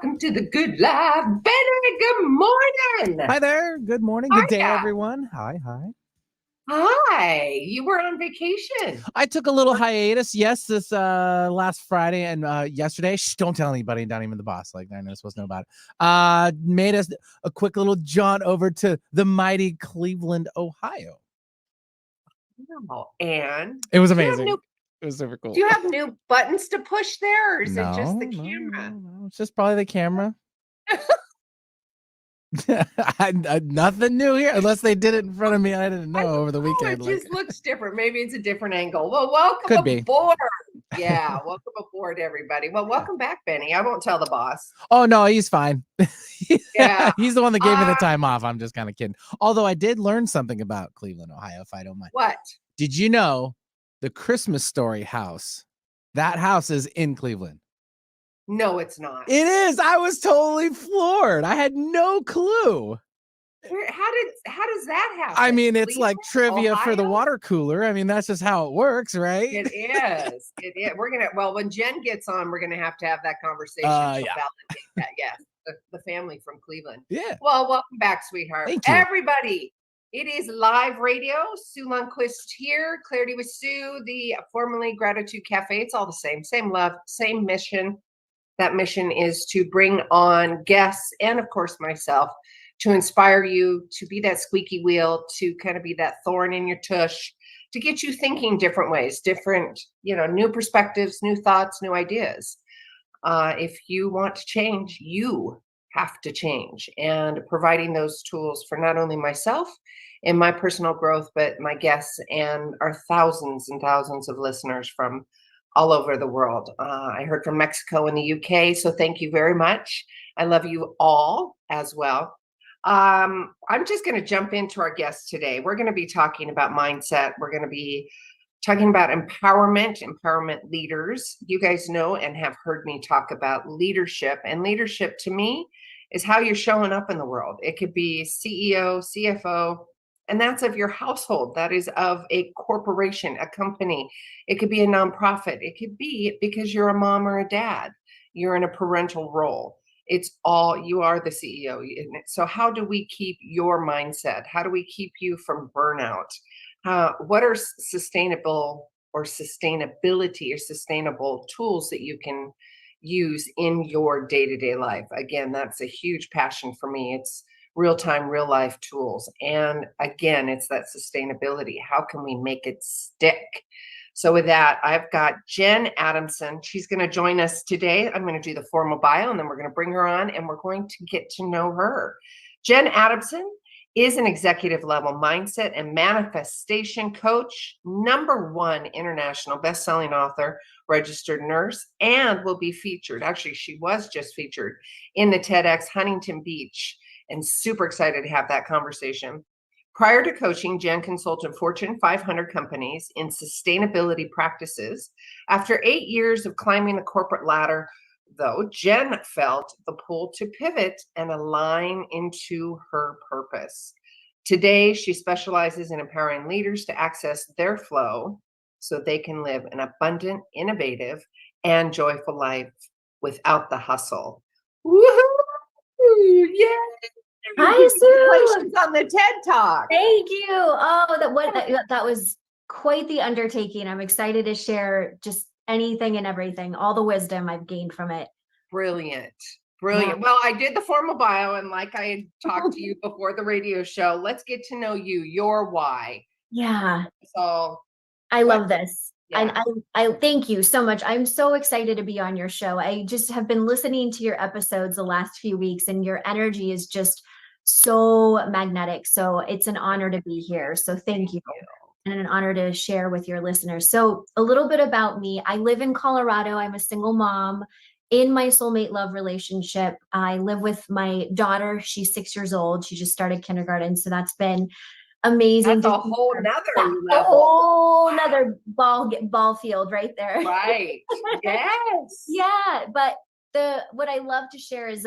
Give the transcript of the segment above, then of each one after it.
Welcome to the Good Life. Benny, good morning. Hi there. Good morning. Good day, everyone. Hi. Hi. You were on vacation. I took a little hiatus. Yes, this last Friday and yesterday. Shh, don't tell anybody, not even the boss. Like, I know supposed to know about it. Made us a quick little jaunt over to the mighty Cleveland, Ohio. Oh, and it was amazing. It was super cool. Do you have new buttons to push there, or is it just the camera? camera? No, it's just probably the camera. Nothing new here, unless they did it in front of me. I didn't know over the weekend. It just looks different. Maybe it's a different angle. Well, welcome Could aboard. Yeah, welcome aboard, everybody. Well, welcome back, Benny. I won't tell the boss. Oh, no, he's fine. Yeah. He's the one that gave me the time off. I'm just kind of kidding. Although I did learn something about Cleveland, Ohio, if I don't mind. What? Did you know the Christmas Story house, that house is in Cleveland? No, it's not. It is. I was totally floored. I had no clue. How does that happen? I mean, it's Cleveland, like trivia Ohio? for the water cooler. I mean, that's just how it works, right? It is. It is. When Jenn gets on, we're gonna have to have that conversation. She'll validate that. Yes, the family from Cleveland. Yeah. Well, welcome back, sweetheart. Thank you. Everybody, it is live radio. Sue Lundquist here. Clarity with Sue, the formerly Gratitude Cafe. It's all the same. Same love, same mission. That mission is to bring on guests and, of course, myself to inspire you to be that squeaky wheel, to kind of be that thorn in your tush, to get you thinking different ways, different, new perspectives, new thoughts, new ideas. If you want to change, you have to change. And providing those tools for not only myself and my personal growth, but my guests and our thousands and thousands of listeners from all over the world. I heard from Mexico and the UK, so thank you very much. I love you all as well. I'm just going to jump into our guest today. We're going to be talking about mindset. We're going to be talking about empowerment leaders. You guys know and have heard me talk about leadership. And leadership to me is how you're showing up in the world. It could be CEO, CFO, and that's of your household. That is of a corporation, a company. It could be a nonprofit. It could be because you're a mom or a dad. You're in a parental role. It's all, you are the CEO. So how do we keep your mindset? How do we keep you from burnout? What are sustainable or sustainability or sustainable tools that you can use in your day-to-day life? Again, that's a huge passion for me. It's real-time, real-life tools. And again, it's that sustainability. How can we make it stick? So with that, I've got Jenn Adamson. She's going to join us today. I'm going to do the formal bio, and then we're going to bring her on, and we're going to get to know her. Jenn Adamson is an executive level mindset and manifestation coach, #1 international best-selling author, registered nurse, and will be featured. Actually, she was just featured in the TEDx Huntington Beach, and super excited to have that conversation. Prior to coaching, Jenn consulted Fortune 500 companies in sustainability practices. After 8 years of climbing the corporate ladder, though, Jenn felt the pull to pivot and align into her purpose. Today, she specializes in empowering leaders to access their flow so they can live an abundant, innovative, and joyful life without the hustle. Woohoo! Yay! Hi, Sue. Congratulations on the TED Talk. Thank you. Oh, that was quite the undertaking. I'm excited to share just anything and everything, all the wisdom I've gained from it. Brilliant. Yeah. Well, I did the formal bio, and like I had talked to you before the radio show, let's get to know you, your why. Yeah. So I love this. Yeah. And I thank you so much. I'm so excited to be on your show. I just have been listening to your episodes the last few weeks, and your energy is just so magnetic. So it's an honor to be here. So thank you. And an honor to share with your listeners. So a little bit about me. I live in Colorado. I'm a single mom in my soulmate love relationship. I live with my daughter. She's 6 years old. She just started kindergarten. So that's been amazing. That's a whole nother level. A whole nother ball field right there. Right. Yes. Yeah. But what I love to share is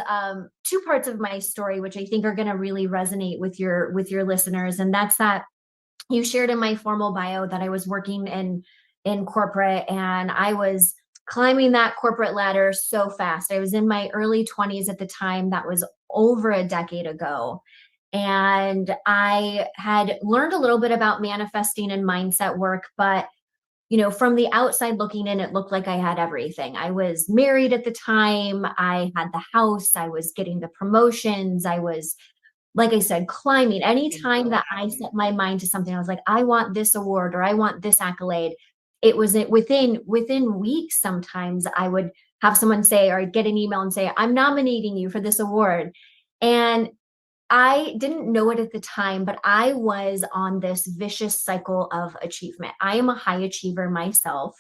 two parts of my story, which I think are going to really resonate with your listeners. And that's that you shared in my formal bio that I was working in corporate, and I was climbing that corporate ladder so fast. I was in my early 20s at the time. That was over a decade ago. And I had learned a little bit about manifesting and mindset work, but from the outside looking in, it looked like I had everything. I was married at the time. I had the house. I was getting the promotions. I was, like I said, climbing. Anytime that I set my mind to something, I was like, I want this award or I want this accolade. It was within weeks. Sometimes I would have someone say, or I'd get an email and say, I'm nominating you for this award. And I didn't know it at the time, but I was on this vicious cycle of achievement. I am a high achiever myself.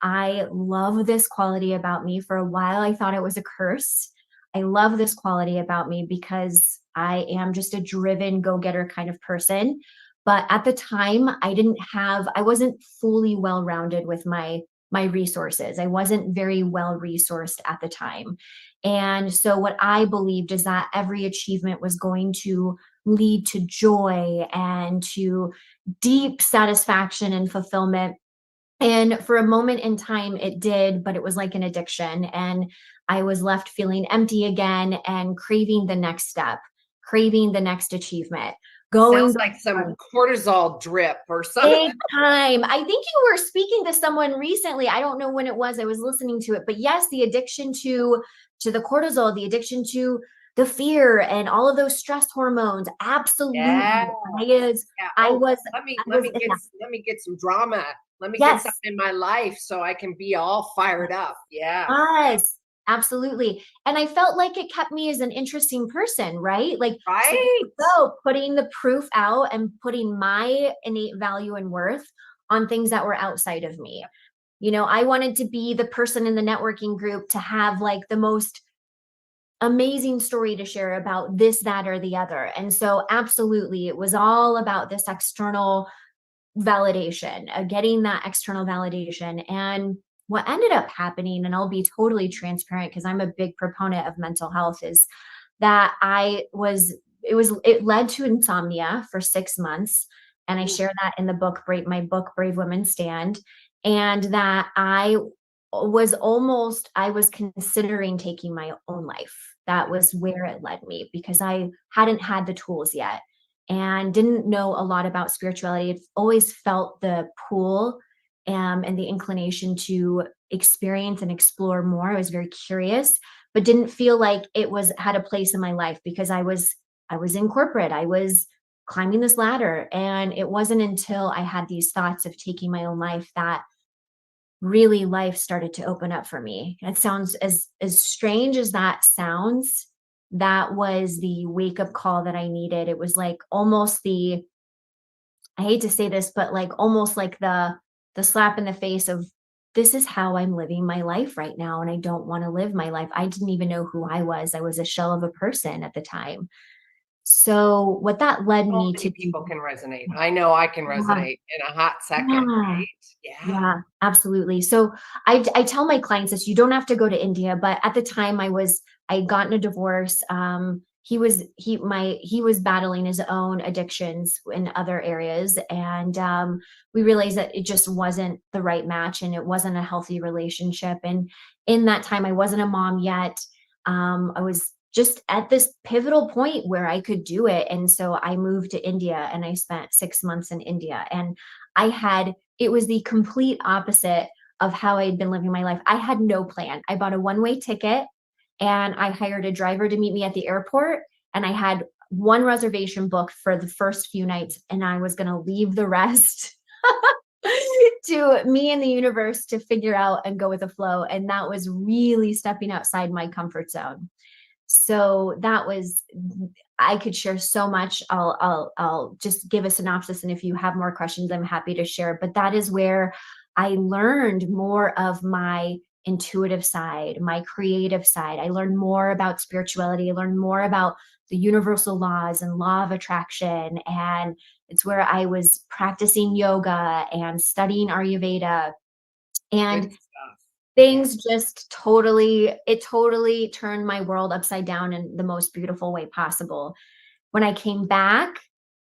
I love this quality about me. For a while, I thought it was a curse. I love this quality about me because I am just a driven go-getter kind of person. But at the time, I wasn't fully well-rounded with my resources. I wasn't very well resourced at the time. And so what I believed is that every achievement was going to lead to joy and to deep satisfaction and fulfillment. And for a moment in time, it did, but it was like an addiction. And I was left feeling empty again and craving the next step, craving the next achievement. Sounds like some cortisol drip or something. Big time. I think you were speaking to someone recently. I don't know when it was. I was listening to it. But yes, the addiction to the cortisol, the addiction to the fear and all of those stress hormones. Absolutely. Yeah. Let me get some drama. Let me get something in my life so I can be all fired up. Yeah. Yes. Absolutely. And I felt like it kept me as an interesting person, right? Like, so putting the proof out and putting my innate value and worth on things that were outside of me. I wanted to be the person in the networking group to have like the most amazing story to share about this, that, or the other. And so absolutely, it was all about this external validation, getting that external validation. And what ended up happening, and I'll be totally transparent because I'm a big proponent of mental health, is that it led to insomnia for 6 months. And I share that in the book, my book, Brave Women Stand. And that I was considering taking my own life. That was where it led me because I hadn't had the tools yet and didn't know a lot about spirituality. I've always felt the pull and the inclination to experience and explore more. I was very curious, but didn't feel like it had a place in my life because I was in corporate. I was climbing this ladder. And it wasn't until I had these thoughts of taking my own life that really life started to open up for me. It sounds as strange as that sounds. That was the wake-up call that I needed. It was like almost I hate to say this, but like almost like the slap in the face of, this is how I'm living my life right now. And I don't want to live my life. I didn't even know who I was. I was a shell of a person at the time. So what that led me to people can resonate. I know I can resonate in a hot second, right? Yeah, absolutely. So I tell my clients this, you don't have to go to India, but at the time I had gotten a divorce. He was battling his own addictions in other areas. And we realized that it just wasn't the right match and it wasn't a healthy relationship. And in that time, I wasn't a mom yet. I was just at this pivotal point where I could do it. And so I moved to India and I spent 6 months in India. And it was the complete opposite of how I had been living my life. I had no plan. I bought a one-way ticket and I hired a driver to meet me at the airport. And I had one reservation booked for the first few nights, and I was going to leave the rest to me and the universe to figure out and go with the flow. And that was really stepping outside my comfort zone. So I could share so much. I'll just give a synopsis. And if you have more questions, I'm happy to share. But that is where I learned more of my intuitive side, my creative side. I learned more about spirituality. I learned more about the universal laws and law of attraction. And it's where I was practicing yoga and studying Ayurveda. And things just totally turned my world upside down in the most beautiful way possible. When I came back,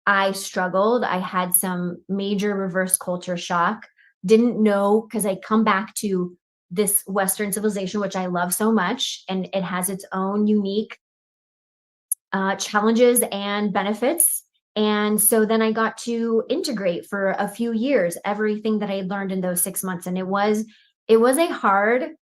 I struggled. I had some major reverse culture shock. Didn't know, because I come back to this Western civilization, which I love so much, and it has its own unique challenges and benefits. And so then I got to integrate for a few years everything that I learned in those 6 months, and it was a hard,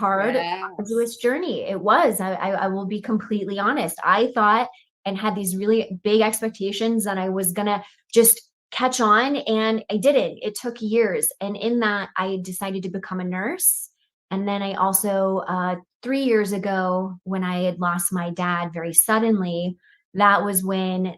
Yes. arduous journey. It was. I will be completely honest. I thought and had these really big expectations that I was gonna just catch on, and I didn't. It took years, and in that, I decided to become a nurse. And then I also 3 years ago, when I had lost my dad very suddenly, that was when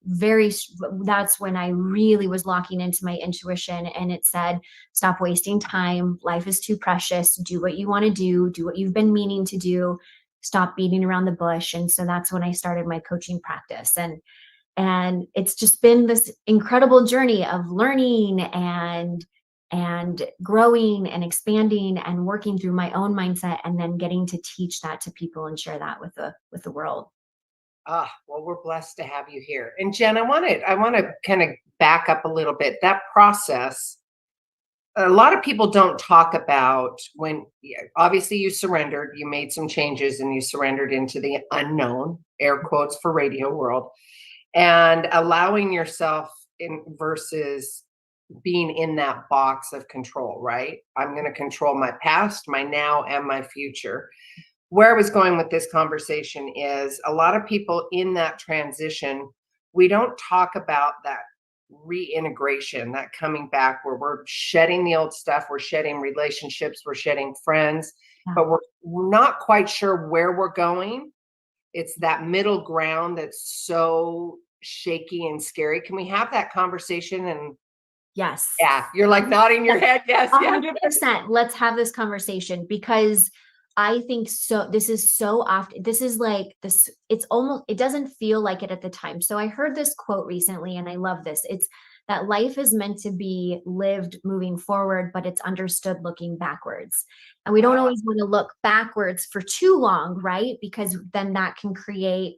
that's when I really was locking into my intuition, and it said, stop wasting time. Life is too precious. Do what you want to do what you've been meaning to do, stop beating around the bush. And so that's when I started my coaching practice. And it's just been this incredible journey of learning and growing and expanding and working through my own mindset, and then getting to teach that to people and share that with the world. Well, we're blessed to have you here. And Jen, I want to kind of back up a little bit. That process, a lot of people don't talk about when, obviously you surrendered, you made some changes and you surrendered into the unknown, air quotes for radio world, and allowing yourself in versus being in that box of control, right? I'm going to control my past, my now, and my future. Where I was going with this conversation is a lot of people in that transition, we don't talk about that reintegration, that coming back where we're shedding the old stuff, we're shedding relationships, we're shedding friends, but we're not quite sure where we're going. It's that middle ground that's so shaky and scary. Can we have that conversation? And Yes. yeah, you're like nodding your head. Yes. 100%. Let's have this conversation, because I think so. This is so often, this is like this, it's almost, it doesn't feel like it at the time. So I heard this quote recently, and I love this. It's that life is meant to be lived moving forward, but it's understood looking backwards. And we don't always want to look backwards for too long, right? Because then that can create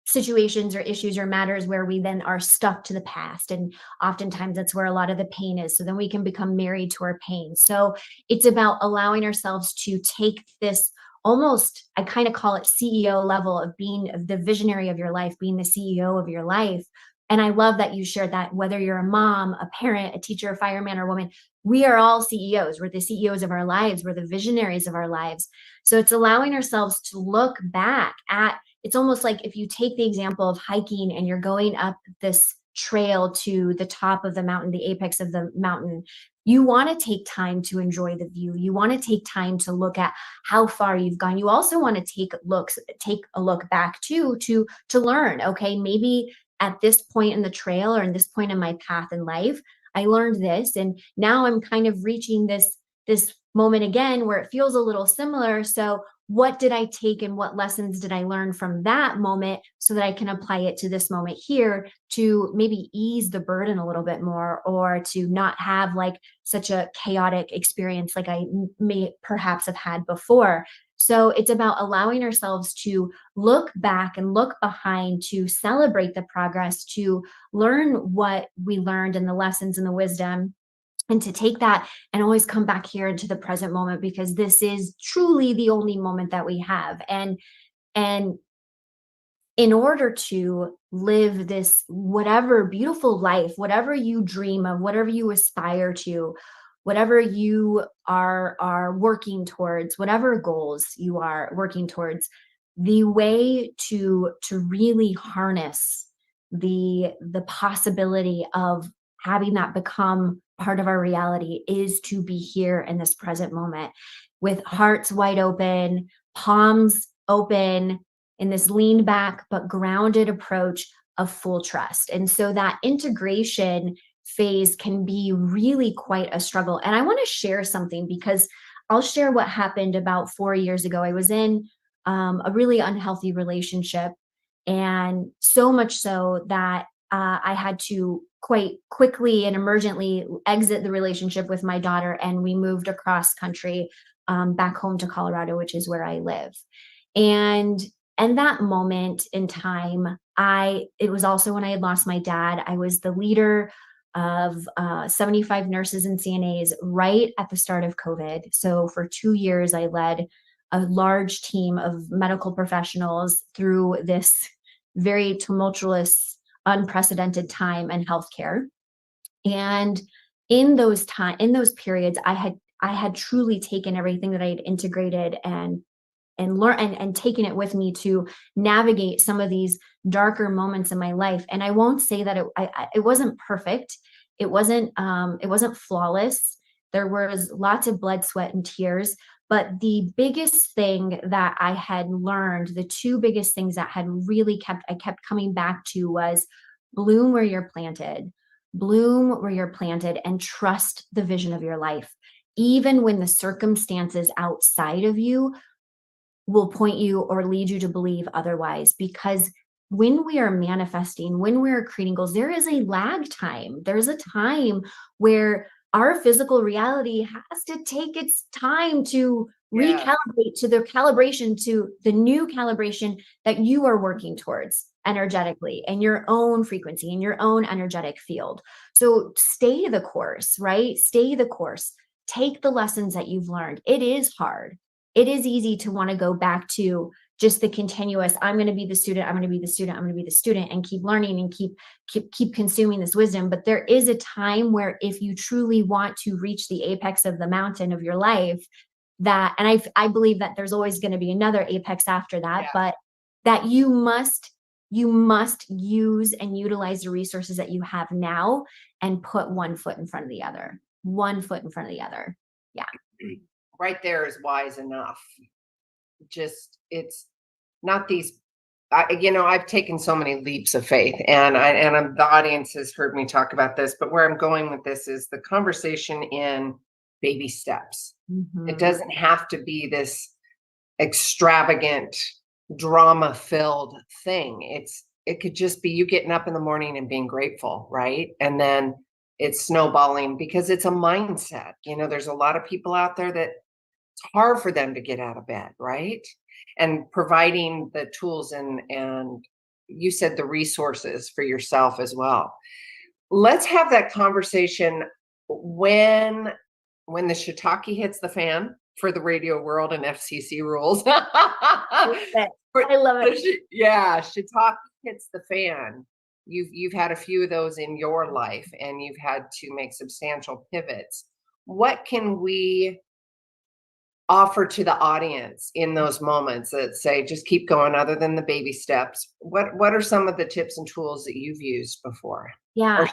situations or issues or matters where we then are stuck to the past. And oftentimes that's where a lot of the pain is. So then we can become married to our pain. So it's about allowing ourselves to take this almost, I kind of call it CEO level of being the visionary of your life, being the CEO of your life. And I love that you shared that, whether you're a mom, a parent, a teacher, a fireman, or woman, we are all CEOs. We're the CEOs of our lives. We're the visionaries of our lives. So it's allowing ourselves to look back at, it's almost like if you take the example of hiking and you're going up this trail to the top of the mountain, the apex of the mountain, you want to take time to enjoy the view. You want to take time to look at how far you've gone. You also want to take a look back too, to learn, okay, maybe at this point in the trail or in this point in my path in life, I learned this, and now I'm kind of reaching this moment again where it feels a little similar. So what did I take and what lessons did I learn from that moment so that I can apply it to this moment here to maybe ease the burden a little bit more, or to not have like such a chaotic experience like I may perhaps have had before. So it's about allowing ourselves to look back and look behind, to celebrate the progress, to learn what we learned and the lessons and the wisdom, and to take that and always come back here into the present moment, because this is truly the only moment that we have. And in order to live this whatever beautiful life, whatever you dream of, whatever you aspire to, whatever you are working towards, whatever goals you are working towards, the way to really harness the possibility of having that become part of our reality is to be here in this present moment with hearts wide open, palms open, in this lean back but grounded approach of full trust. And so that integration phase can be really quite a struggle. And I want to share something, because I'll share what happened about 4 years ago. I was in a really unhealthy relationship, and so much so that I had to quite quickly and emergently exit the relationship with my daughter, and we moved across country back home to Colorado, which is where I live. And that moment in time, it was also when I had lost my dad. I was the leader of 75 nurses and CNAs right at the start of COVID. So for 2 years, I led a large team of medical professionals through this very tumultuous, unprecedented time in healthcare. And in those periods, I had truly taken everything that I had integrated and learn and taking it with me to navigate some of these darker moments in my life. And I won't say that it wasn't perfect. It wasn't flawless. There was lots of blood, sweat, and tears. But the biggest thing that I had learned, the two biggest things that had really I kept coming back to was bloom where you're planted. Bloom where you're planted and trust the vision of your life. Even when the circumstances outside of you will point you or lead you to believe otherwise, because when we are manifesting, when we're creating goals, there is a lag time. There's a time where our physical reality has to take its time to recalibrate to the new calibration that you are working towards energetically and your own frequency and your own energetic field. So stay the course, right? Stay the course. Take the lessons that you've learned. It is hard. It is easy to want to go back to just the continuous, I'm going to be the student, I'm going to be the student, I'm going to be the student, and keep learning and keep consuming this wisdom. But there is a time where if you truly want to reach the apex of the mountain of your life, and I believe that there's always going to be another apex after that, but that you must use and utilize the resources that you have now and put one foot in front of the other. One foot in front of the other. Yeah. Right there is wise enough. Just, it's not these, I've taken so many leaps of faith, and the audience has heard me talk about this, but where I'm going with this is the conversation in baby steps. Mm-hmm. It doesn't have to be this extravagant, drama-filled thing. It could just be you getting up in the morning and being grateful, right? And then it's snowballing because it's a mindset. There's a lot of people out there that it's hard for them to get out of bed, right? And providing the tools and you said the resources for yourself as well. Let's have that conversation when the shiitake hits the fan for the radio world and FCC rules. I love it. Yeah, shiitake hits the fan. You've had a few of those in your life, and you've had to make substantial pivots. What can we offer to the audience in those moments that say, just keep going, other than the baby steps? What are some of the tips and tools that you've used before? Yeah,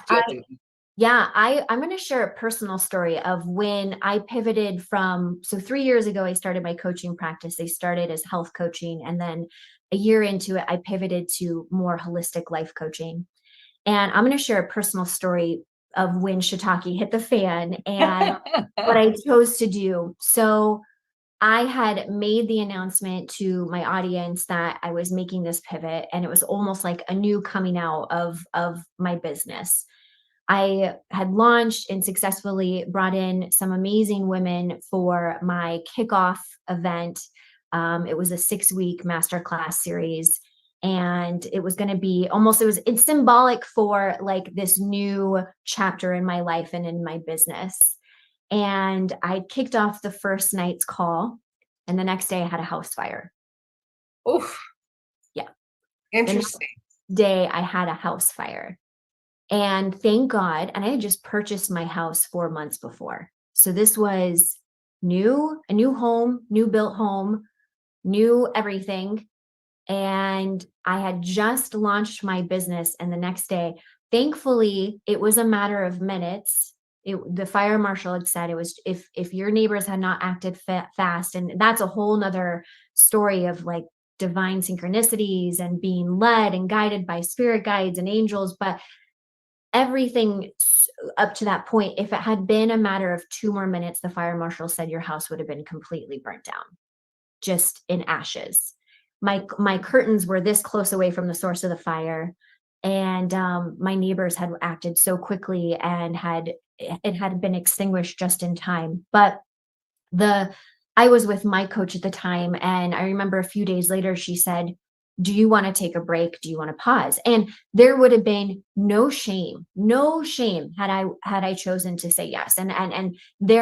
I'm going to share a personal story of when I pivoted so 3 years ago, I started my coaching practice. I started as health coaching, and then a year into it, I pivoted to more holistic life coaching. And I'm going to share a personal story of when shiitake hit the fan and what I chose to do. So I had made the announcement to my audience that I was making this pivot, and it was almost like a new coming out of my business. I had launched and successfully brought in some amazing women for my kickoff event. It was a 6-week masterclass series, and it was going to be it's symbolic for like this new chapter in my life and in my business. And I kicked off the first night's call, and the next day I had a house fire. Oof. Yeah. Interesting. The next day I had a house fire. And thank God, and I had just purchased my house 4 months before. So this was a new home, new built home, new everything. And I had just launched my business, and the next day, thankfully, it was a matter of minutes. The fire marshal had said it was if your neighbors had not acted fast, and that's a whole nother story of like divine synchronicities and being led and guided by spirit guides and angels. But everything up to that point, if it had been a matter of 2 more minutes, the fire marshal said your house would have been completely burnt down, just in ashes. My curtains were this close away from the source of the fire, and my neighbors had acted so quickly, and it had been extinguished just in time. But I was with my coach at the time, and I remember a few days later, she said, do you want to take a break? Do you want to pause? And there would have been no shame had I chosen to say yes. And we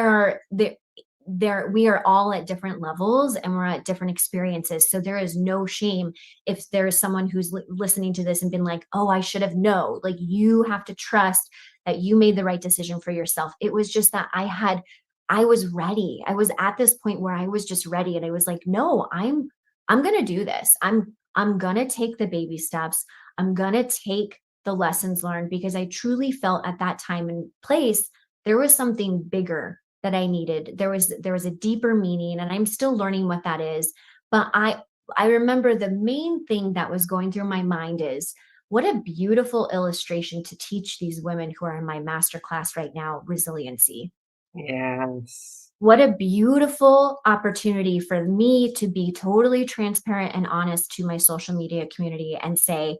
are all at different levels and we're at different experiences. So there is no shame if there's someone who's listening to this and been like, oh, I should have known. Like, you have to trust that you made the right decision for yourself. It was just that I was ready. I was at this point where I was just ready. And I was like, no, I'm going to do this. I'm going to take the baby steps. I'm going to take the lessons learned, because I truly felt at that time and place, there was something bigger that I needed. There was a deeper meaning, and I'm still learning what that is. But I remember the main thing that was going through my mind is, what a beautiful illustration to teach these women who are in my masterclass right now, resiliency. Yes. What a beautiful opportunity for me to be totally transparent and honest to my social media community and say,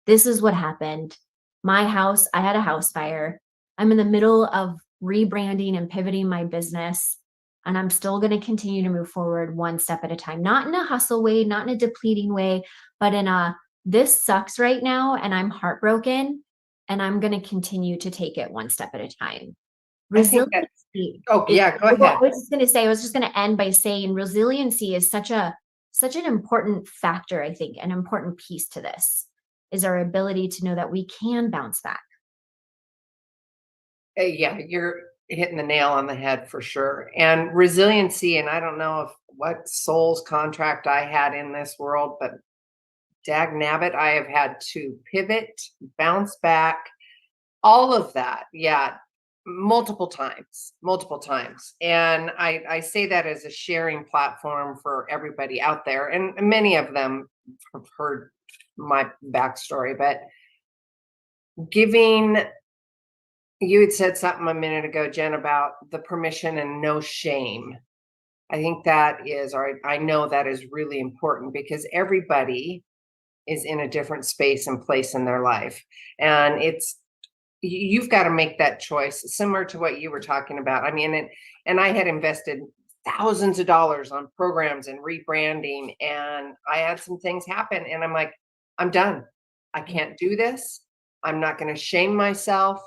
this is what happened. My house, I had a house fire. I'm in the middle of rebranding and pivoting my business, and I'm still going to continue to move forward one step at a time, not in a hustle way, not in a depleting way, but in a, this sucks right now and I'm heartbroken, and I'm going to continue to take it one step at a time. Resiliency. Oh, yeah, go ahead. I was just going to end by saying resiliency is such an important factor, I think, an important piece to this is our ability to know that we can bounce back. Yeah, you're hitting the nail on the head for sure. And resiliency, and I don't know what soul's contract I had in this world, but dag nabbit, I have had to pivot, bounce back, all of that. Yeah. Multiple times. And I say that as a sharing platform for everybody out there. And many of them have heard my backstory, but giving, you had said something a minute ago, Jen, about the permission and no shame. I think that is, or I know that is really important, because everybody is in a different space and place in their life. And you've got to make that choice, similar to what you were talking about. I mean, and I had invested thousands of dollars on programs and rebranding, and I had some things happen, and I'm like, I'm done. I can't do this. I'm not going to shame myself.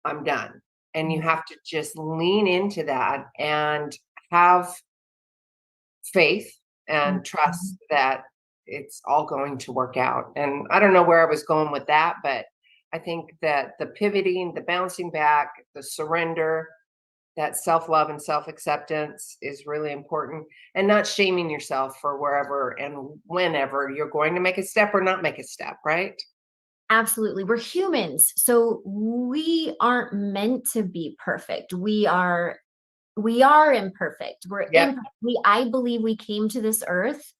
I'm done. And you have to just lean into that and have faith and trust that it's all going to work out. And I don't know where I was going with that, but I think that the pivoting, the bouncing back, the surrender, that self-love and self-acceptance is really important, and not shaming yourself for wherever and whenever you're going to make a step or not make a step, right? Absolutely. We're humans. So we aren't meant to be perfect. We are imperfect. I believe we came to this earth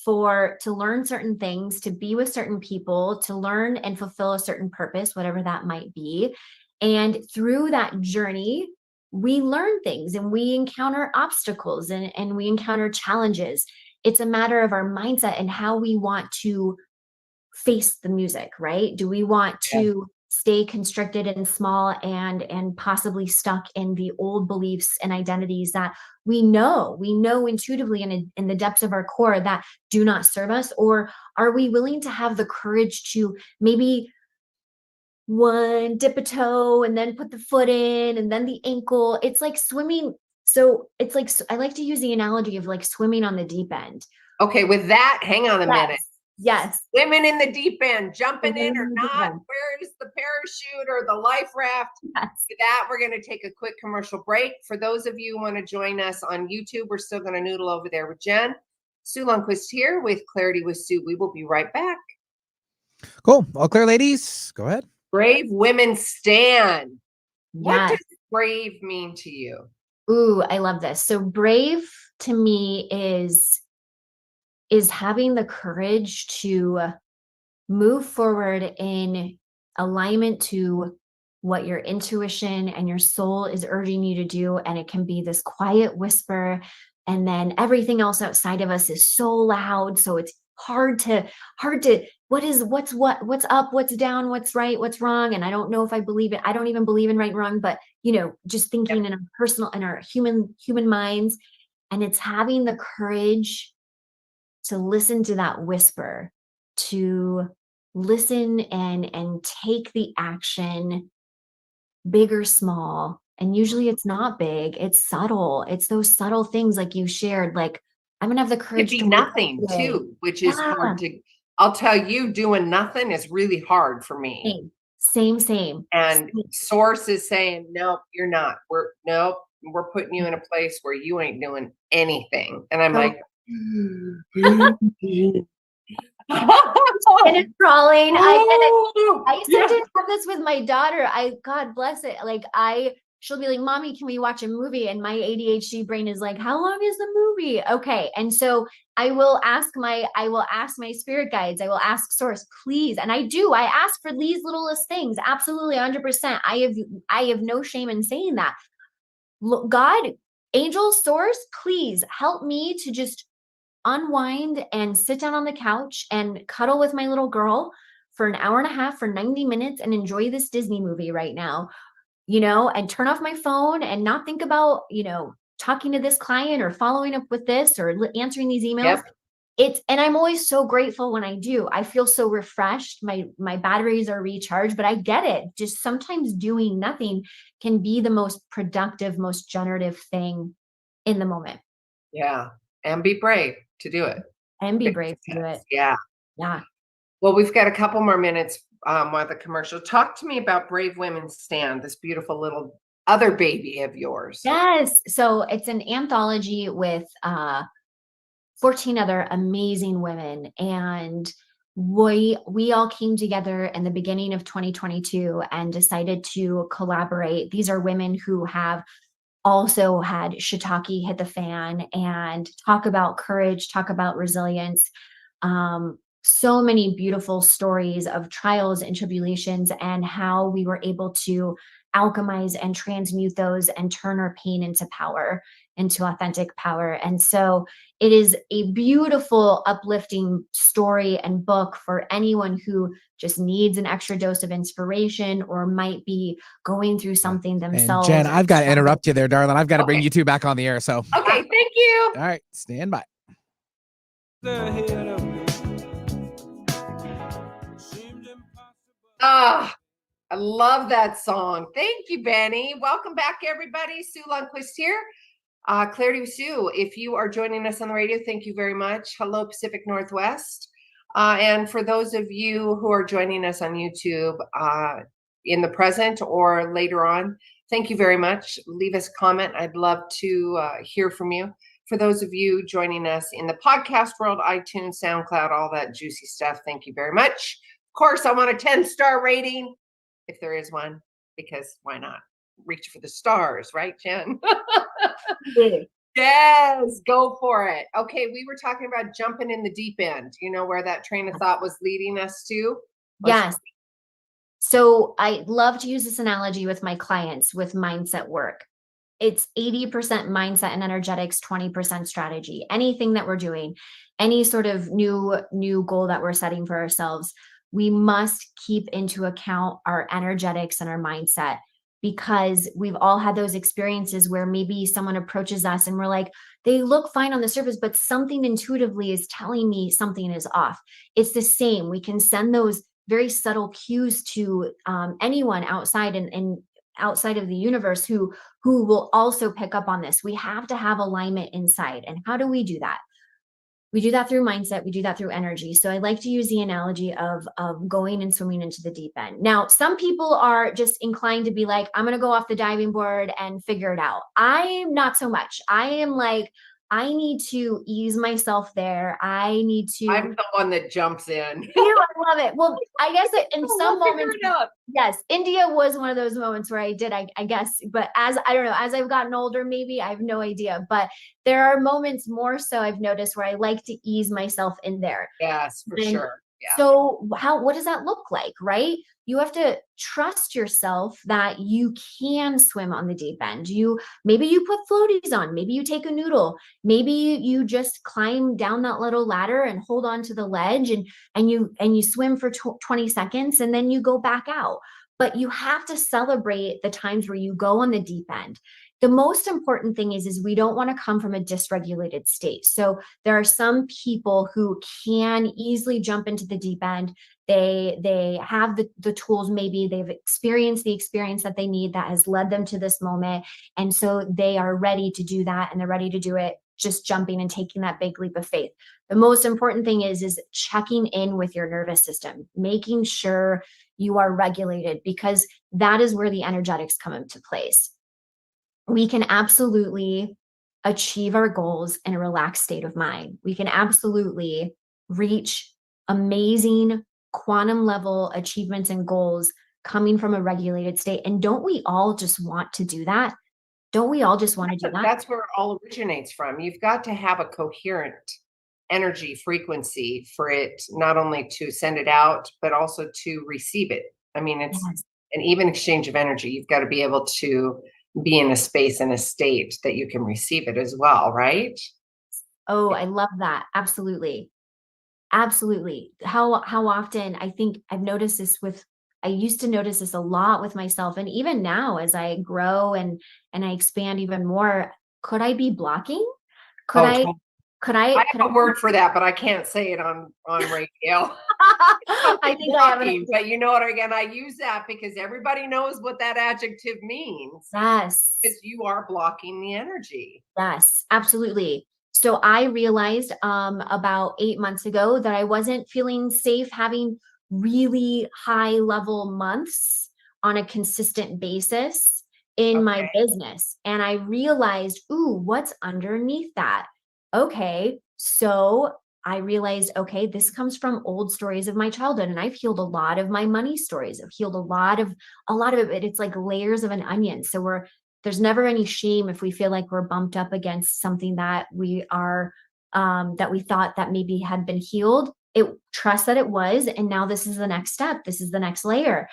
to learn certain things, to be with certain people, to learn and fulfill a certain purpose, whatever that might be. And through that journey, we learn things and we encounter obstacles and we encounter challenges. It's a matter of our mindset and how we want to face the music, right? Do we want to stay constricted and small and possibly stuck in the old beliefs and identities that we know intuitively in the depths of our core that do not serve us? Or are we willing to have the courage to maybe dip a toe and then put the foot in and then the ankle? It's like swimming. So it's like, I like to use the analogy of like swimming on the deep end. Okay, with that, hang on a minute. Yes. Swimming in the deep end, jumping in or not, where's the parachute or the life raft? Yes. For that, we're going to take a quick commercial break. For those of you who want to join us on YouTube, we're still going to noodle over there with Jen. Sue Lundquist here with Clarity with Sue. We will be right back. Cool. All clear, ladies. Go ahead. Brave women stand. Yes. What does brave mean to you? Ooh, I love this. So brave to me is having the courage to move forward in alignment to what your intuition and your soul is urging you to do. And it can be this quiet whisper, and then everything else outside of us is so loud. So it's hard to what's up, what's down, what's right, what's wrong. And I don't know if I believe it. I don't even believe in right and wrong, but just thinking in our human minds. And it's having the courage to listen to that whisper to listen and take the action, big or small. And usually it's not big, it's subtle. It's those subtle things like you shared, like I'm gonna have the Could courage be to wake up nothing today. too, which is Yeah. hard to, I'll tell you, doing nothing is really hard for me. Same. And source is saying, nope, you're not. Nope, we're putting you in a place where you ain't doing anything. And I'm So- like, and it's crawling. oh, I used to have this with my daughter. God bless it. Like she'll be like, Mommy, can we watch a movie? And my ADHD brain is like, how long is the movie? Okay. And so I will ask my spirit guides. I will ask source, please. And I ask for these littlest things. Absolutely 100%. I have no shame in saying that. God, angel, source, please help me to just unwind and sit down on the couch and cuddle with my little girl for an hour and a half, for 90 minutes, and enjoy this Disney movie right now, and turn off my phone and not think about, talking to this client or following up with this or answering these emails. Yep. And I'm always so grateful when I do. I feel so refreshed. My batteries are recharged, but I get it. Just sometimes doing nothing can be the most productive, most generative thing in the moment. Yeah. And be brave to do it. And be brave to do it. Yeah. Yeah. Well, we've got a couple more minutes while the commercial. Talk to me about Brave Women Stand, this beautiful little other baby of yours. Yes. So it's an anthology with 14 other amazing women. And we all came together in the beginning of 2022 and decided to collaborate. These are women who have also had shiitake hit the fan and talk about courage, talk about resilience. So many beautiful stories of trials and tribulations and how we were able to alchemize and transmute those and turn our pain into power, into authentic power. And so it is a beautiful, uplifting story and book for anyone who just needs an extra dose of inspiration or might be going through something themselves. And Jen, I've got to interrupt you there, darling. I've got to bring you two back on the air. So okay, thank you. All right, stand by. Ah, I love that song. Thank you, Benny. Welcome back, everybody. Sue Lundquist here. Clarity with Sue. If you are joining us on the radio, thank you very much. Hello, Pacific Northwest. And for those of you who are joining us on YouTube in the present or later on, thank you very much. Leave us a comment. I'd love to hear from you. For those of you joining us in the podcast world, iTunes, SoundCloud, all that juicy stuff, thank you very much. Of course, I want a 10-star rating, if there is one, because why not? Reach for the stars, right, Jen? Yes, go for it. Okay, we were talking about jumping in the deep end. You know where that train of thought was leading us to? Yes. So I love to use this analogy with my clients with mindset work. It's 80% mindset and energetics, 20% strategy. Anything that we're doing, any sort of new goal that we're setting for ourselves, we must keep into account our energetics and our mindset, because we've all had those experiences where maybe someone approaches us and we're like, they look fine on the surface, but something intuitively is telling me something is off. It's the same. We can send those very subtle cues to anyone outside and outside of the universe who will also pick up on this. We have to have alignment inside. And how do we do that? We do that through mindset. We do that through energy. So I like to use the analogy of going and swimming into the deep end. Now, some people are just inclined to be like, I'm going to go off the diving board and figure it out. I'm not so much. I am like, I need to ease myself there. I'm the one that jumps in. I love it. Well, I guess in some moments, yes, India was one of those moments where I did, I guess, but as I've gotten older, maybe I have no idea, but there are moments more so I've noticed where I like to ease myself in there. Yes, for sure. Yeah. So what does that look like, right? You have to trust yourself that you can swim on the deep end. Maybe you put floaties on, maybe you take a noodle, maybe you just climb down that little ladder and hold on to the ledge and you swim for 20 seconds and then you go back out. But you have to celebrate the times where you go on the deep end. the most important thing is we don't want to come from a dysregulated state. So there are some people who can easily jump into the deep end. They have the tools, maybe they've experienced the experience that they need that has led them to this moment. And so they are ready to do that, and they're ready to do it, just jumping and taking that big leap of faith. The most important thing is checking in with your nervous system, making sure you are regulated, because that is where the energetics come into place. We can absolutely achieve our goals in a relaxed state of mind. We can absolutely reach amazing quantum level achievements and goals coming from a regulated state. And don't we all just want to do that? Don't we all just want to do that? That's where it all originates from. You've got to have a coherent energy frequency for it, not only to send it out, but also to receive it. I mean, it's Yes. an even exchange of energy. You've got to be able to be in a space and a state that you can receive it as well, right? Oh, I love that. Absolutely. Absolutely. How often, I think I've noticed this with, I used to notice this a lot with myself. And even now, as I grow and I expand even more, could I be blocking? Could Oh, I, totally. could I I, have a word for that, but I can't say it on radio. I think I have an Blocking, but you know what? Again, I use that because everybody knows what that adjective means. Yes. Because you are blocking the energy. Yes, absolutely. So I realized about 8 months ago that I wasn't feeling safe having really high level months on a consistent basis in my Okay. business. And I realized, ooh, what's underneath that? Okay. So I realized, okay, this comes from old stories of my childhood. And I've healed a lot of my money stories. I've healed a lot of it, but it's like layers of an onion. So there's never any shame if we feel like we're bumped up against something that we are, that we thought that maybe had been healed. Trust that it was, and now this is the next step. This is the next layer.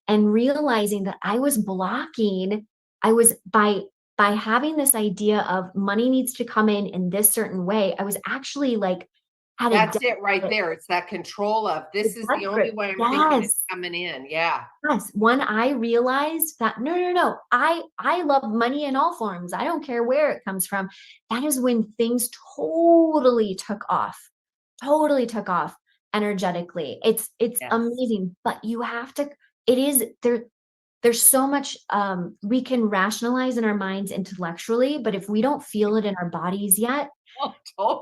And realizing that I was blocking, I was by having this idea of money needs to come in this certain way, I was actually like, had a That's it right desperate, there. It's that control of this is the only desperate, way I'm thinking it's yes. coming in. Yeah. Yes, when I realized that no, I love money in all forms. I don't care where it comes from. That is when things totally took off. Totally took off energetically. It's Yes. amazing, but you have to, it is there. There's so much we can rationalize in our minds intellectually, but if we don't feel it in our bodies yet, Oh,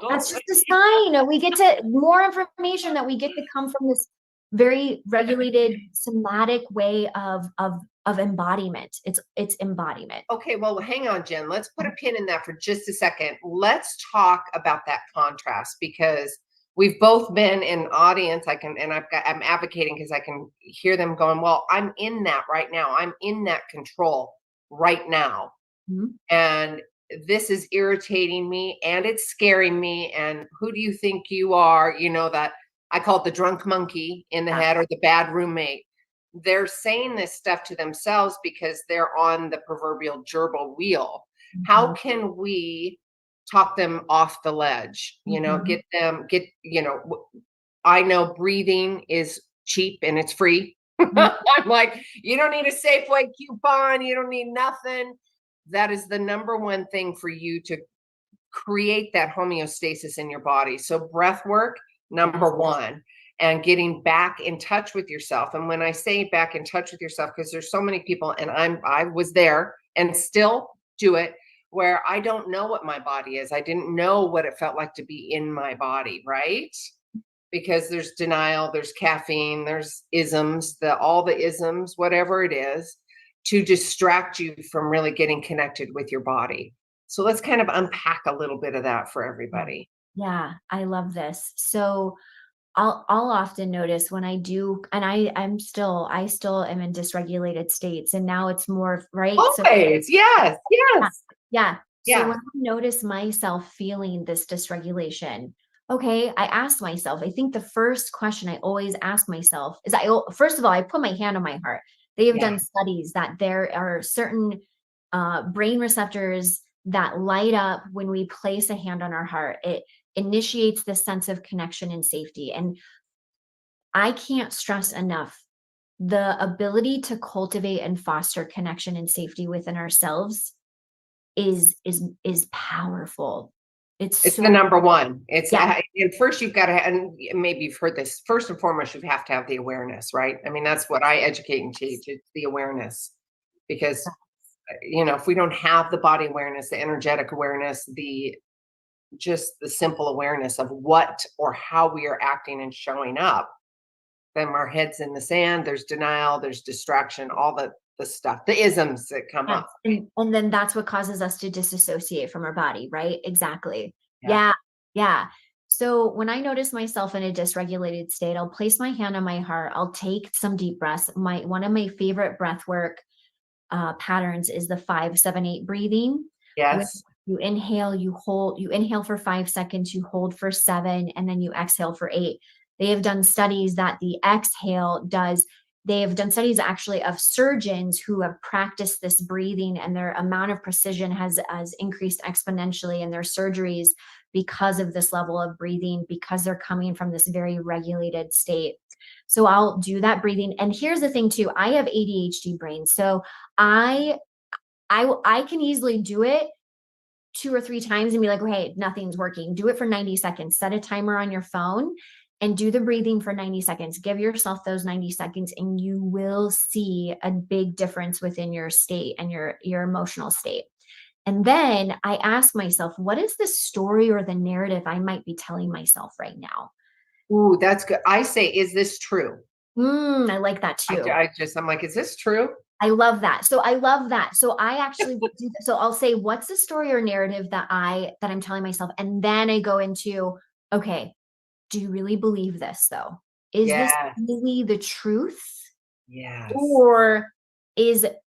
that's totally. just a sign. We get to more information that we get to come from this very regulated somatic way of embodiment. It's embodiment. Okay, well, hang on, Jen. Let's put a pin in that for just a second. Let's talk about that contrast because we've both been in audience. I'm advocating because I can hear them going, well, I'm in that right now. I'm in that control right now. Mhm. And this is irritating me and it's scaring me. And who do you think you are? You know, that I call it the drunk monkey in the Yeah. head or the bad roommate. They're saying this stuff to themselves because they're on the proverbial gerbil wheel. How Mhm. can we talk them off the ledge? You know, Mhm. I know breathing is cheap and it's free. Mhm. I'm like, you don't need a Safeway coupon. You don't need nothing. That is the number one thing for you to create that homeostasis in your body. So breath work, number Yes. one, and getting back in touch with yourself. And when I say back in touch with yourself, because there's so many people, and I was there and still do it, where I don't know what my body is. I didn't know what it felt like to be in my body, right? Because there's denial, there's caffeine, there's isms, all the isms, whatever it is, to distract you from really getting connected with your body. So let's kind of unpack a little bit of that for everybody. Yeah, I love this. So I'll often notice when I do, and I still am in dysregulated states, and now it's more right. So Always, yes, yeah, yes, yeah. So yeah. when I notice myself feeling this dysregulation, okay, I ask myself, I think the first question I always ask myself is first of all, I put my hand on my heart. They have Yeah. done studies that there are certain brain receptors that light up when we place a hand on our heart. It initiates this sense of connection and safety. And I can't stress enough the ability to cultivate and foster connection and safety within ourselves is powerful. It's It's so, the number one. It's yeah. and first you've got to, and maybe you've heard this. First and foremost, you have to have the awareness, right? I mean, that's what I educate and teach. It's the awareness, because if we don't have the body awareness, the energetic awareness, just the simple awareness of what or how we are acting and showing up, then our head's in the sand. There's denial. There's distraction. All the stuff, the isms that come Yes. up. And then that's what causes us to disassociate from our body, right? Exactly. Yeah. Yeah. Yeah. So when I notice myself in a dysregulated state, I'll place my hand on my heart. I'll take some deep breaths. One of my favorite breath work patterns is the 5-7-8 breathing. Yes. You inhale, you inhale for 5 seconds, you hold for 7, and then you exhale for 8. They have done studies that they have done studies actually of surgeons who have practiced this breathing, and their amount of precision has increased exponentially in their surgeries because of this level of breathing, because they're coming from this very regulated state. So I'll do that breathing. And here's the thing too, I have ADHD brain. So I can easily do it 2 or 3 times and be like, hey, nothing's working. Do it for 90 seconds. Set a timer on your phone and do the breathing for 90 seconds. Give yourself those 90 seconds and you will see a big difference within your state and your emotional state. And then I ask myself, what is the story or the narrative I might be telling myself right now? Ooh, that's good. I say, is this true? I like that too. I'm like, is this true? I love that. So I love that. So I actually do, so I'll say, what's the story or narrative that I'm telling myself? And then I go into, okay, do you really believe this though? Is this Yes. really the truth? Yes.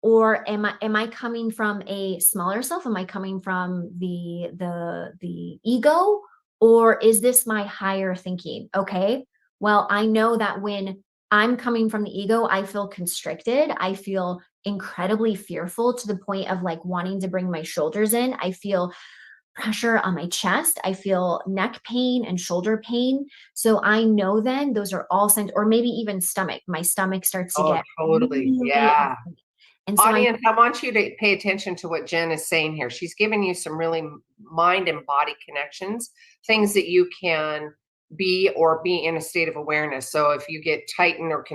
Or am I coming from a smaller self? Am I coming from the ego? Or is this my higher thinking? Okay. Well, I know that when I'm coming from the ego, I feel constricted. I feel incredibly fearful to the point of like wanting to bring my shoulders in. I feel pressure on my chest. I feel neck pain and shoulder pain. So I know then those are all signs, or maybe even stomach. My stomach starts to get Totally. really Yeah. upset. And so Audience, I want you to pay attention to what Jenn is saying here. She's giving you some really mind and body connections, things that you can be in a state of awareness. So if you get tightened or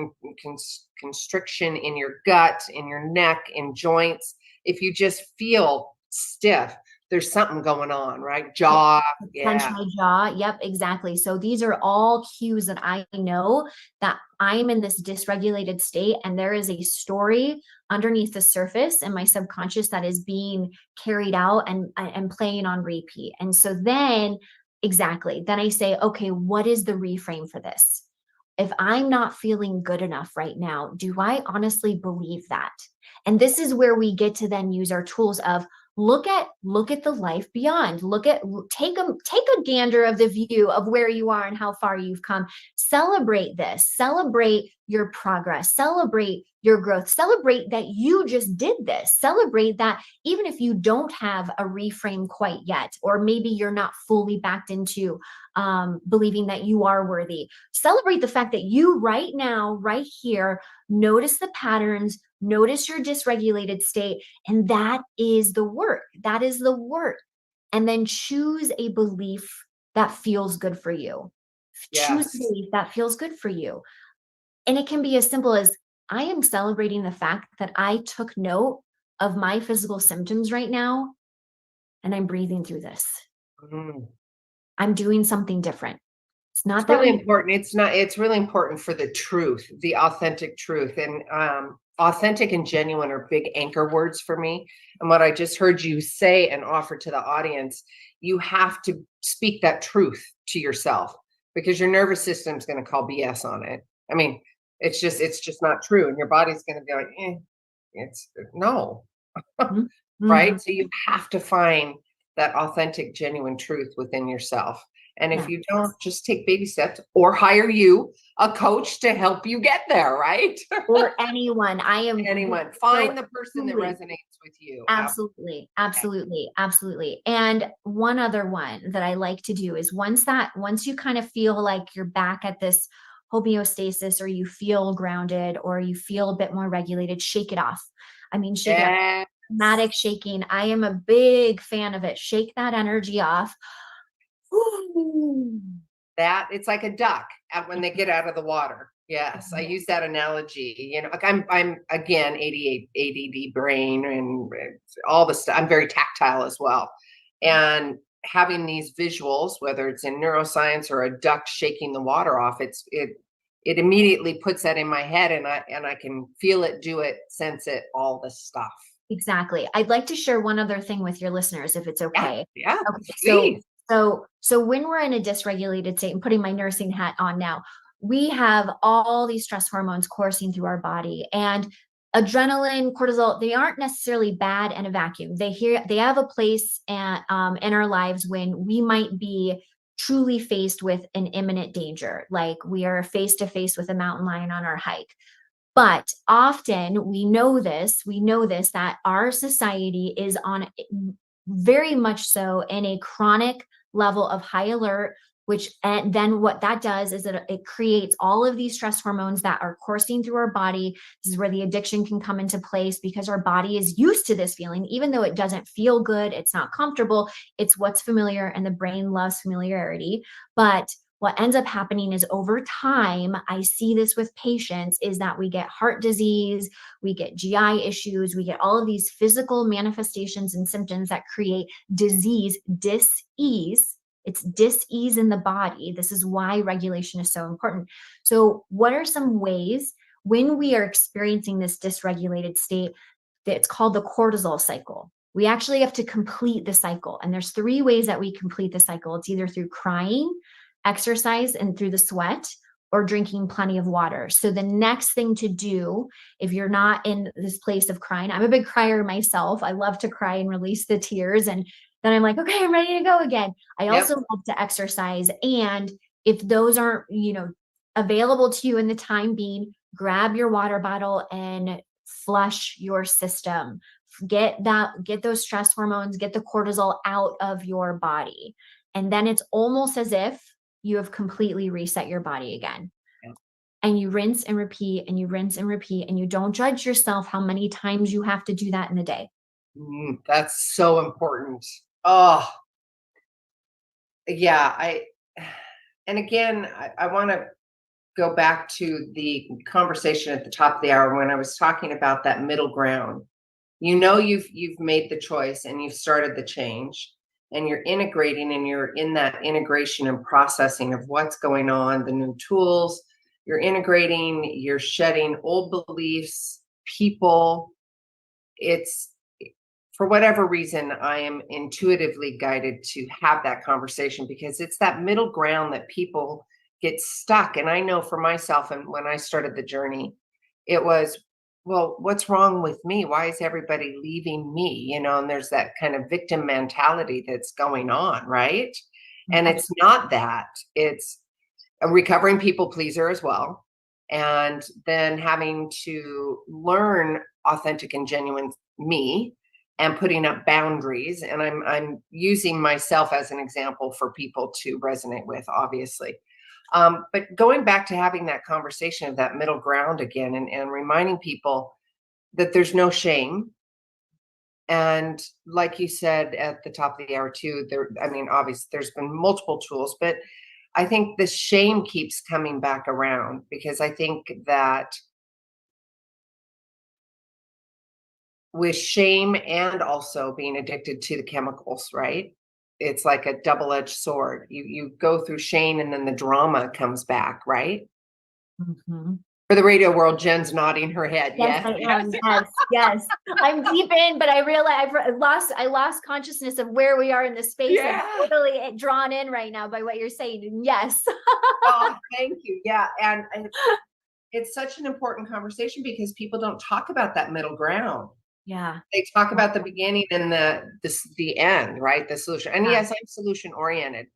constriction in your gut, in your neck, in joints, if you just feel stiff, there's something going on, right? Jaw. clench Yeah. my jaw. Yep, exactly. So these are all cues that I know that I'm in this dysregulated state, and there is a story underneath the surface in my subconscious that is being carried out and playing on repeat. And so then I say, okay, what is the reframe for this? If I'm not feeling good enough right now, do I honestly believe that? And this is where we get to then use our tools of look at the life beyond. Take a gander of the view of where you are and how far you've come. Celebrate this. Celebrate your progress. Celebrate your growth. Celebrate that you just did this. Celebrate that even if you don't have a reframe quite yet, or maybe you're not fully backed into believing that you are worthy. Celebrate the fact that you right now, right here, notice the patterns, notice your dysregulated state, and that is the work. That is the work. And then choose a belief that feels good for you. Choose a belief that feels good for you. And it can be as simple as, I am celebrating the fact that I took note of my physical symptoms right now, and I'm breathing through this. Mhm. I'm doing something different. It's really important. It's really important for the truth, the authentic truth. And authentic and genuine are big anchor words for me. And what I just heard you say and offer to the audience, you have to speak that truth to yourself, because your nervous system's going to call BS on it. I mean, it's just not true. And your body's going to be like, it's no. Right? So you have to find that authentic, genuine truth within yourself. And if you don't, just take baby steps or hire a coach to help you get there, right? Or anyone. Anyone. Find the person that resonates with you. Absolutely. Absolutely. Absolutely. And one other one that I like to do is once you kind of feel like you're back at this homeostasis, or you feel grounded, or you feel a bit more regulated, shake it off. I mean, shake it off. Dramatic shaking. I am a big fan of it. Shake that energy off. That it's like a duck when they get out of the water. Yes, I use that analogy. You know, like I'm again 88 ADD brain and all the stuff. I'm very tactile as well, and having these visuals, whether it's in neuroscience or a duck shaking the water off, it immediately puts that in my head, and I can feel it, do it, sense it, all the stuff. Exactly. I'd like to share one other thing with your listeners, if it's okay. Yeah. Okay, so when we're in a dysregulated state, and putting my nursing hat on now, we have all these stress hormones coursing through our body, and adrenaline, cortisol, they aren't necessarily bad in a vacuum. They have a place in our lives when we might be truly faced with an imminent danger, like we are face to face with a mountain lion on our hike. But often we know this, that our society is on very much so in a chronic level of high alert, which, and then what that does is that it creates all of these stress hormones that are coursing through our body. This is where the addiction can come into place, because our body is used to this feeling, even though it doesn't feel good, it's not comfortable, it's what's familiar, and the brain loves familiarity. But what ends up happening is over time, I see this with patients, is that we get heart disease, we get GI issues, we get all of these physical manifestations and symptoms that create disease, dis-ease. It's dis-ease in the body. This is why regulation is so important. So what are some ways when we are experiencing this dysregulated state, that it's called the cortisol cycle? We actually have to complete the cycle. And there's 3 ways that we complete the cycle. It's either through crying, exercise, and through the sweat, or drinking plenty of water. So the next thing to do, if you're not in this place of crying, I'm a big crier myself. I love to cry and release the tears. And then I'm like, okay, I'm ready to go again. I also love to exercise. And if those aren't, available to you in the time being, grab your water bottle and flush your system. Get those stress hormones, get the cortisol out of your body. And then it's almost as if you have completely reset your body again. Yeah. And you rinse and repeat, and you rinse and repeat, and you don't judge yourself how many times you have to do that in a day. That's so important. Oh, yeah. And again, I want to go back to the conversation at the top of the hour when I was talking about that middle ground. You've made the choice and you've started the change, and you're integrating, and you're in that integration and processing of what's going on, the new tools, you're integrating, you're shedding old beliefs, people. It's, for whatever reason, I am intuitively guided to have that conversation, because it's that middle ground that people get stuck. And I know for myself, and when I started the journey, it was, well, what's wrong with me? Why is everybody leaving me? And there's that kind of victim mentality that's going on, right? And it's not that. It's a recovering people pleaser as well. And then having to learn authentic and genuine me, and putting up boundaries. And I'm using myself as an example for people to resonate with, obviously. But going back to having that conversation of that middle ground again, and reminding people that there's no shame. And like you said at the top of the hour too, obviously there's been multiple tools, but I think the shame keeps coming back around, because I think that with shame and also being addicted to the chemicals, right? It's like a double-edged sword. You go through shame, and then the drama comes back, right? Mm-hmm. For the radio world, Jenn's nodding her head. Yes, Yes, I am. Yes. I'm deep in, but I realize I lost consciousness of where we are in the space. Yeah. I'm totally drawn in right now by what you're saying. And yes. Oh, thank you. Yeah, and it's such an important conversation, because people don't talk about that middle ground. Yeah. They talk about the beginning and the end, right? The solution. And yes, I'm solution oriented.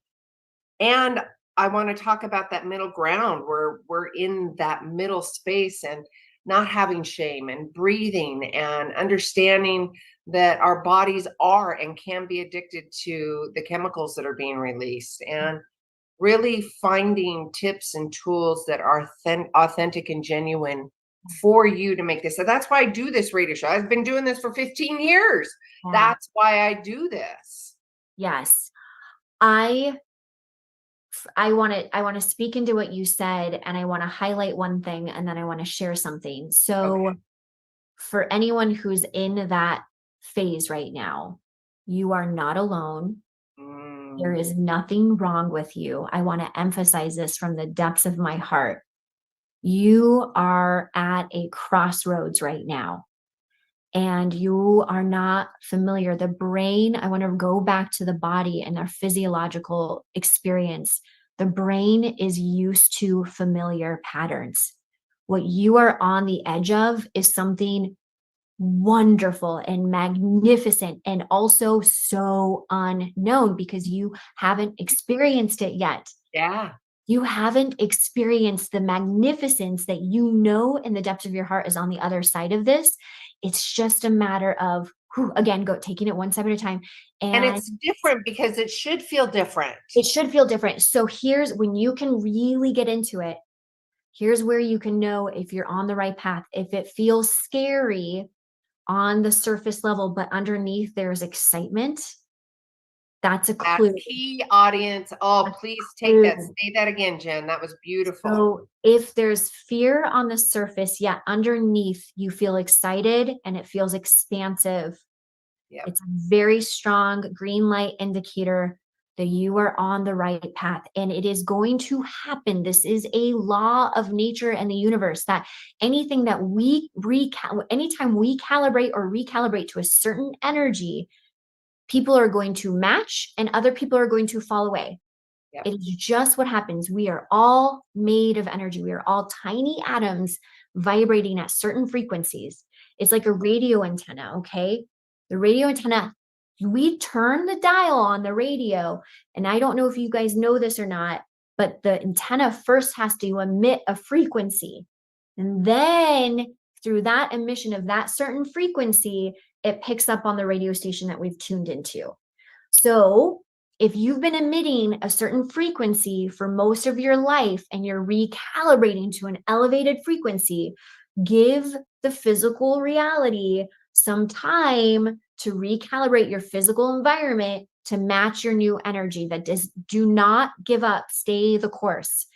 And I want to talk about that middle ground where we're in that middle space, and not having shame, and breathing, and understanding that our bodies are and can be addicted to the chemicals that are being released, and really finding tips and tools that are authentic and genuine for you to make this. So that's why I do this radio show. I've been doing this for 15 years. Yeah. That's why I do this. Yes. I want to speak into what you said, and I want to highlight one thing, and then I want to share something. So for anyone who's in that phase right now, you are not alone. There is nothing wrong with you. I want to emphasize this from the depths of my heart. You are at a crossroads right now, and you are not familiar. The brain, I want to go back to the body and our physiological experience. The brain is used to familiar patterns. What you are on the edge of is something wonderful and magnificent, and also so unknown because you haven't experienced it yet. Yeah. You haven't experienced the magnificence that you know in the depths of your heart is on the other side of this. It's just a matter of, again, taking it one step at a time. And it's different because it should feel different. It should feel different. So here's when you can really get into it. Here's where you can know if you're on the right path. If it feels scary on the surface level, but underneath there's excitement, that's a clue. That key audience. Oh, please take that. Say that again, Jen. That was beautiful. So if there's fear on the surface, yet underneath you feel excited and it feels expansive, it's a very strong green light indicator that you are on the right path, and it is going to happen. This is a law of nature and the universe, that anything that anytime we calibrate or recalibrate to a certain energy, people are going to match and other people are going to fall away. It is just what happens. We are all made of energy. We are all tiny atoms vibrating at certain frequencies. It's like a radio antenna, okay? The radio antenna, we turn the dial on the radio, and I don't know if you guys know this or not, but the antenna first has to emit a frequency. And then through that emission of that certain frequency, it picks up on the radio station that we've tuned into. So if you've been emitting a certain frequency for most of your life and you're recalibrating to an elevated frequency, give the physical reality some time to recalibrate your physical environment to match your new energy. Do not give up. Stay the course.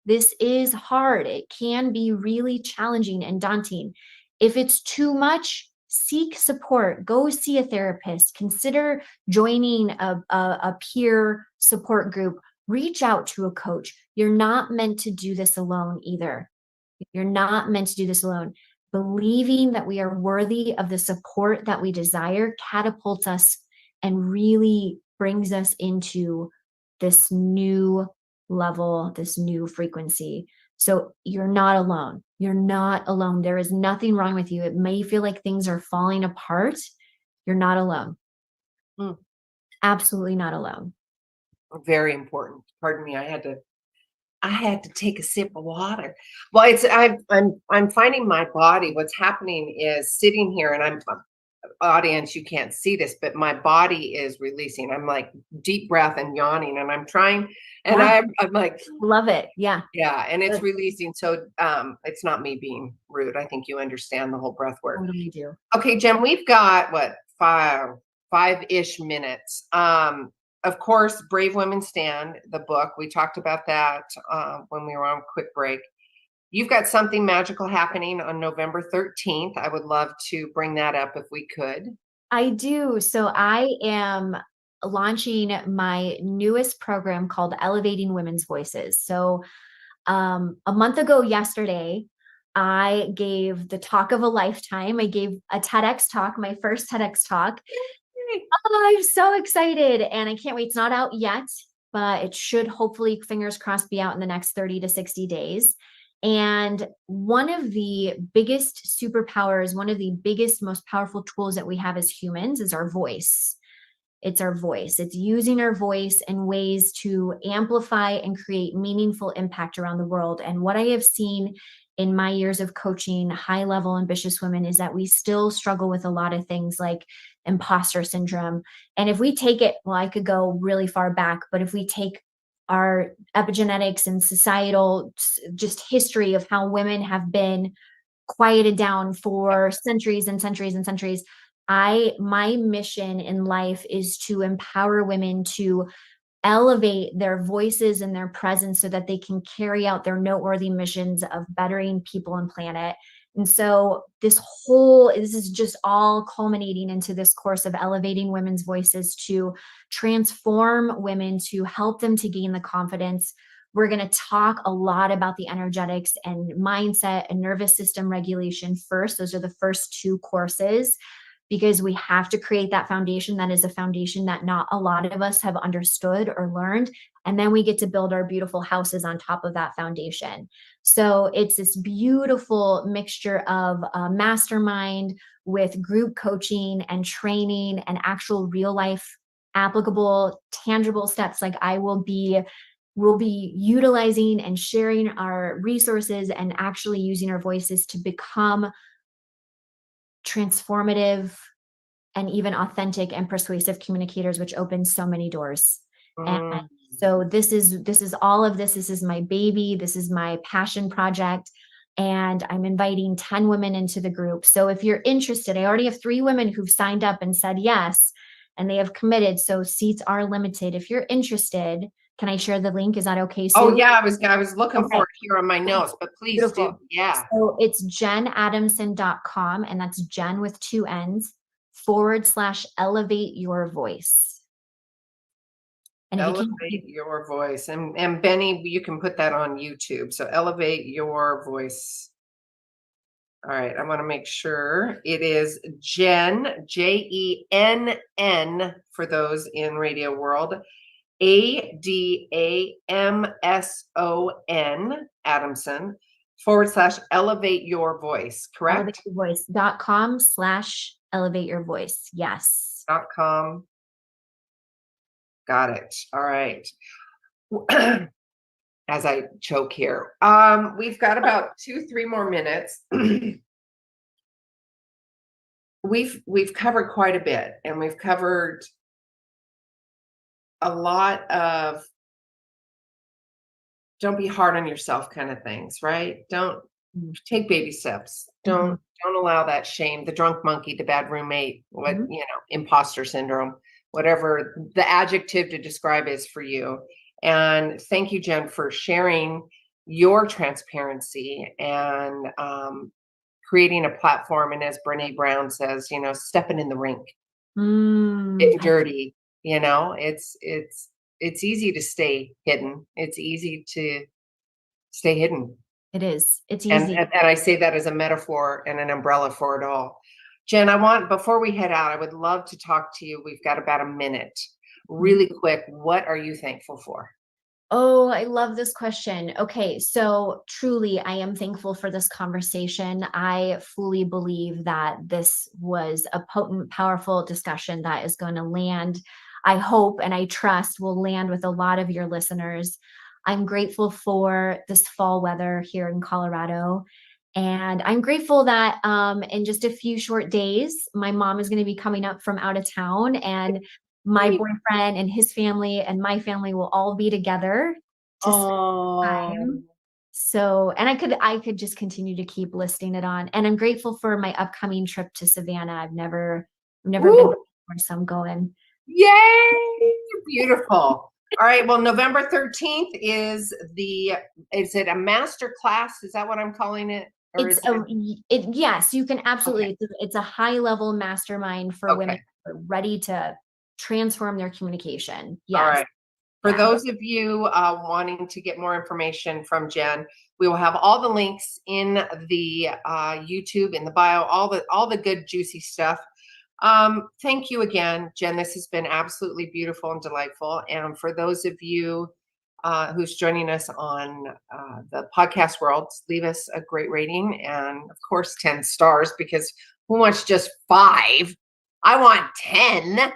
This is hard. It can be really challenging and daunting. If it's too much, seek support. Go see a therapist. Consider joining a peer support group. Reach out to a coach. You're not meant to do this alone either. You're not meant to do this alone. Believing that we are worthy of the support that we desire catapults us and really brings us into this new level, this new frequency. So you're not alone. You're not alone. There is nothing wrong with you. It may feel like things are falling apart. You're not alone. Absolutely not alone. Very important. Pardon me. I had to take a sip of water. Well, I'm finding my body. What's happening is sitting here, and I'm audience, you can't see this, but my body is releasing. I'm like deep breath and yawning, and I'm trying, and I'm like, love it. Yeah. And it's releasing. So it's not me being rude. I think you understand the whole breath work. Totally do. Okay, Jen, we've got what, five-ish minutes. Of course, Brave Women Stand, the book. We talked about that when we were on quick break. You've got something magical happening on November 13th. I would love to bring that up if we could. I do. So I am launching my newest program called Elevating Women's Voices. So a month ago yesterday, I gave the talk of a lifetime. I gave a TEDx talk, my first TEDx talk. Oh, I'm so excited, and I can't wait. It's not out yet, but it should hopefully, fingers crossed, be out in the next 30 to 60 days. And one of the biggest superpowers, one of the biggest, most powerful tools that we have as humans is our voice. It's our voice. It's using our voice in ways to amplify and create meaningful impact around the world. And what I have seen in my years of coaching high-level ambitious women is that we still struggle with a lot of things like imposter syndrome. And if we take it, well, I could go really far back, but if we take our epigenetics and societal just history of how women have been quieted down for centuries and centuries and centuries. My mission in life is to empower women to elevate their voices and their presence so that they can carry out their noteworthy missions of bettering people and planet. And so this is just all culminating into this course of elevating women's voices to transform women, to help them to gain the confidence. We're going to talk a lot about the energetics and mindset and nervous system regulation first. Those are the first 2 courses, because we have to create that foundation. That is a foundation that not a lot of us have understood or learned. And then we get to build our beautiful houses on top of that foundation. So it's this beautiful mixture of mastermind with group coaching and training and actual real life applicable, tangible steps. Like we'll be utilizing and sharing our resources and actually using our voices to become transformative and even authentic and persuasive communicators, which opens so many doors. And so this is all of this. This is my baby. This is my passion project. And I'm inviting 10 women into the group. So if you're interested, I already have 3 women who've signed up and said yes, and they have committed. So seats are limited. If you're interested, can I share the link? Is that okay, Sue? Oh yeah, I was looking for it here on my notes, but please Beautiful. do. Yeah. So it's jennadamson.com, and that's Jenn with 2 N's /elevate your voice. And Elevate your voice. And Benny, you can put that on YouTube. So elevate your voice. All right. I want to make sure it is Jenn, Jenn, for those in radio world, Adamson, Adamson, /elevate your voice, correct? elevateyourvoice.com /elevate your voice. Yes. .com. Got it. All right. As I choke here, we've got about 2-3 more minutes. We've covered quite a bit, and we've covered a lot of don't be hard on yourself kind of things, right? Don't take baby steps. Don't allow that shame, the drunk monkey, the bad roommate, imposter syndrome, whatever the adjective to describe is for you. And thank you, Jenn, for sharing your transparency and creating a platform. And as Brene Brown says, stepping in the rink, getting dirty. It's easy to stay hidden. It's easy to stay hidden. It is. It's easy. And I say that as a metaphor and an umbrella for it all. Jenn, before we head out, I would love to talk to you. We've got about a minute. Really quick, what are you thankful for? Oh, I love this question. Okay, so truly, I am thankful for this conversation. I fully believe that this was a potent, powerful discussion that is going to land, I hope, and I trust will land with a lot of your listeners. I'm grateful for this fall weather here in Colorado. And I'm grateful that in just a few short days, my mom is going to be coming up from out of town, and my boyfriend and his family and my family will all be together to spend time. So, and I could just continue to keep listing it on. And I'm grateful for my upcoming trip to Savannah. I've never been before, so I'm going. Yay! Beautiful. All right. Well, November 13th is it a master class? Is that what I'm calling it? Yes, you can absolutely. Okay. It's a high level mastermind for women who are ready to transform their communication. Yes. All right. For those of you wanting to get more information from Jenn, we will have all the links in the YouTube, in the bio, all the good juicy stuff. Thank you again, Jenn. This has been absolutely beautiful and delightful. And for those of you who's joining us on the podcast world, leave us a great rating and, of course, 10 stars, because who wants just 5? I want 10.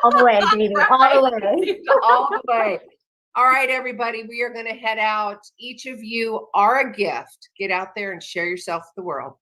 All the way, baby. All the way. All the way. All right, everybody. We are going to head out. Each of you are a gift. Get out there and share yourself with the world.